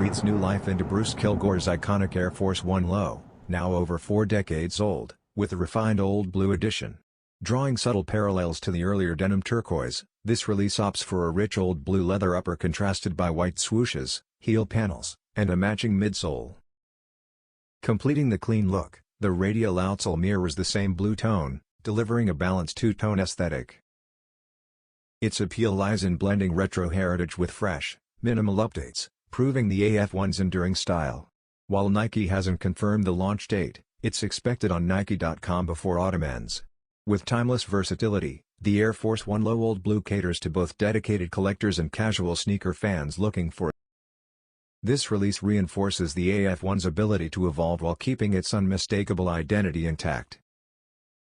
breathes new life into Bruce Kilgore's iconic Air Force 1 Low, now over 4 decades old, with a refined Old Blue edition. Drawing subtle parallels to the earlier Denim Turquoise, this release opts for a rich Old Blue leather upper contrasted by white swooshes, heel panels, and a matching midsole. Completing the clean look, the radial outsole mirrors the same blue tone, delivering a balanced two-tone aesthetic. Its appeal lies in blending retro heritage with fresh, minimal updates, proving the AF1's enduring style. While Nike hasn't confirmed the launch date, it's expected on Nike.com before autumn ends. With timeless versatility, the Air Force 1 Low Old Blue caters to both dedicated collectors and casual sneaker fans looking for it. This release reinforces the AF1's ability to evolve while keeping its unmistakable identity intact.